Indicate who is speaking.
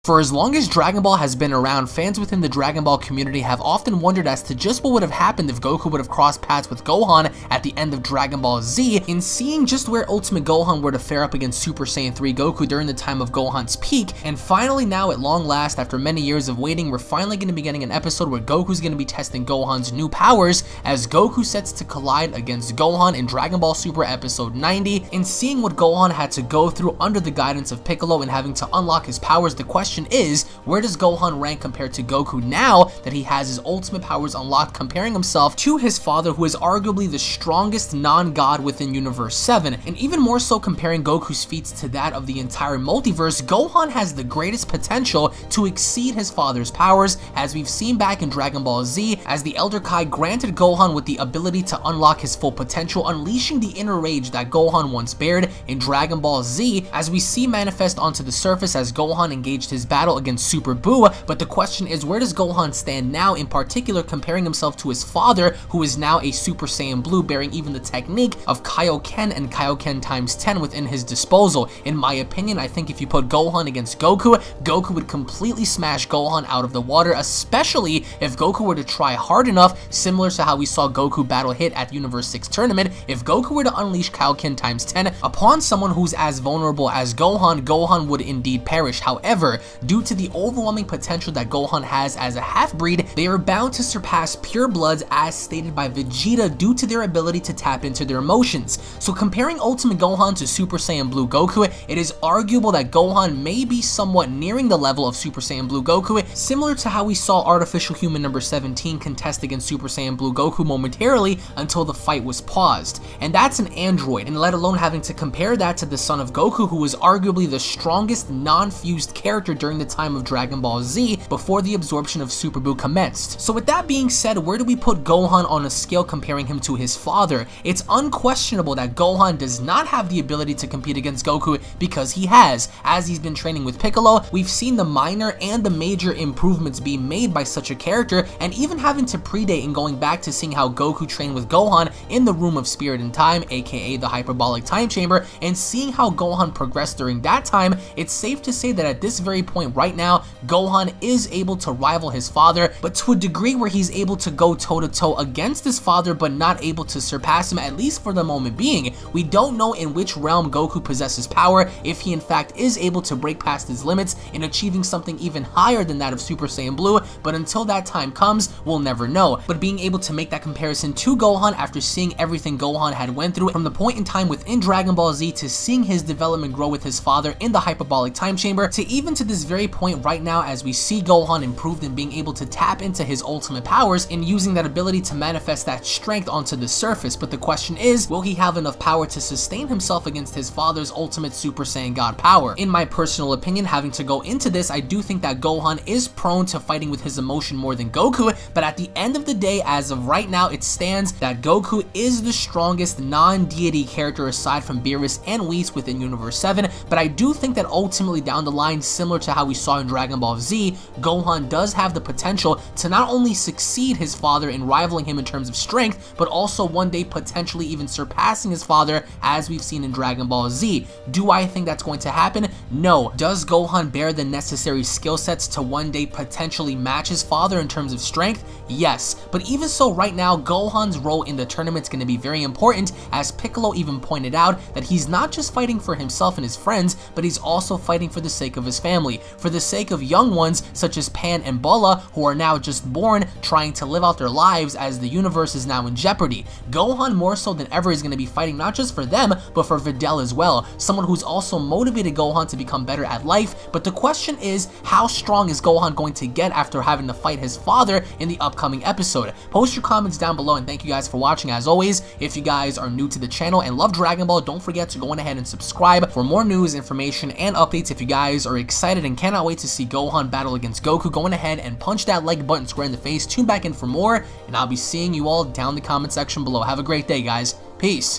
Speaker 1: For as long as Dragon Ball has been around, fans within the Dragon Ball community have often wondered as to just what would have happened if Goku would have crossed paths with Gohan at the end of Dragon Ball Z, in seeing just where Ultimate Gohan were to fare up against Super Saiyan 3 Goku during the time of Gohan's peak. And finally now, at long last, after many years of waiting, we're finally going to be getting an episode where Goku's going to be testing Gohan's new powers as Goku sets to collide against Gohan in Dragon Ball Super Episode 90. And seeing what Gohan had to go through under the guidance of Piccolo and having to unlock his powers, the question is, where does Gohan rank compared to Goku now that he has his ultimate powers unlocked, comparing himself to his father, who is arguably the strongest non-god within Universe 7, and even more so comparing Goku's feats to that of the entire multiverse. Gohan has the greatest potential to exceed his father's powers, as we've seen back in Dragon Ball Z, as the Elder Kai granted Gohan with the ability to unlock his full potential, unleashing the inner rage that Gohan once bared in Dragon Ball Z, as we see manifest onto the surface as Gohan engaged his battle against Super Buu. But the question is, where does Gohan stand now, in particular comparing himself to his father, who is now a Super Saiyan Blue, bearing even the technique of Kaioken and Kaioken times 10 within his disposal. In my opinion, I think if you put Gohan against Goku, Goku would completely smash Gohan out of the water, especially if Goku were to try hard enough, similar to how we saw Goku battle hit at Universe 6 tournament. If Goku were to unleash Kaioken times 10 upon someone who's as vulnerable as Gohan, Gohan would indeed perish. However, due to the overwhelming potential that Gohan has as a half-breed, they are bound to surpass pure bloods as stated by Vegeta due to their ability to tap into their emotions. So comparing Ultimate Gohan to Super Saiyan Blue Goku, it is arguable that Gohan may be somewhat nearing the level of Super Saiyan Blue Goku, similar to how we saw Artificial Human number 17 contest against Super Saiyan Blue Goku momentarily until the fight was paused. And that's an android, and let alone having to compare that to the son of Goku, who was arguably the strongest non-fused character during the time of Dragon Ball Z before the absorption of Super Buu commenced. So with that being said, where do we put Gohan on a scale comparing him to his father? It's unquestionable that Gohan does not have the ability to compete against Goku because he has. As he's been training with Piccolo, we've seen the minor and the major improvements being made by such a character, and even having to predate and going back to seeing how Goku trained with Gohan in the Room of Spirit and Time, aka the Hyperbolic Time Chamber, and seeing how Gohan progressed during that time, it's safe to say that at this very point right now, Gohan is able to rival his father, but to a degree where he's able to go toe-to-toe against his father but not able to surpass him, at least for the moment being. We don't know in which realm Goku possesses power, if he in fact is able to break past his limits in achieving something even higher than that of Super Saiyan Blue, but until that time comes, we'll never know. But being able to make that comparison to Gohan after seeing everything Gohan had went through from the point in time within Dragon Ball Z, to seeing his development grow with his father in the Hyperbolic Time Chamber, to even to this very point right now as we see Gohan improved in being able to tap into his ultimate powers and using that ability to manifest that strength onto the surface. But the question is, will he have enough power to sustain himself against his father's ultimate Super Saiyan God power? In my personal opinion, having to go into this, I do think that Gohan is prone to fighting with his emotion more than Goku, but at the end of the day, as of right now, it stands that Goku is the strongest non-deity character aside from Beerus and Whis within Universe 7, but I do think that ultimately down the line, similar to how we saw in Dragon Ball Z, Gohan does have the potential to not only succeed his father in rivaling him in terms of strength, but also one day potentially even surpassing his father, as we've seen in Dragon Ball Z. Do I think that's going to happen? No. Does Gohan bear the necessary skill sets to one day potentially match his father in terms of strength? Yes. But even so, right now, Gohan's role in the tournament is going to be very important, as Piccolo even pointed out that he's not just fighting for himself and his friends, but he's also fighting for the sake of his family, for the sake of young ones such as Pan and Bola, who are now just born, trying to live out their lives as the universe is now in jeopardy. Gohan more so than ever is going to be fighting not just for them, but for Videl as well, someone who's also motivated Gohan to become better at life. But the question is, how strong is Gohan going to get after having to fight his father in the upcoming episode? Post your comments down below, and thank you guys for watching. As always, if you guys are new to the channel and love Dragon Ball, don't forget to go on ahead and subscribe for more news, information, and updates. If you guys are excited and cannot wait to see Gohan battle against Goku, go on ahead and punch that like button square in the face, tune back in for more, and I'll be seeing you all down in the comment section below. Have a great day, guys. Peace.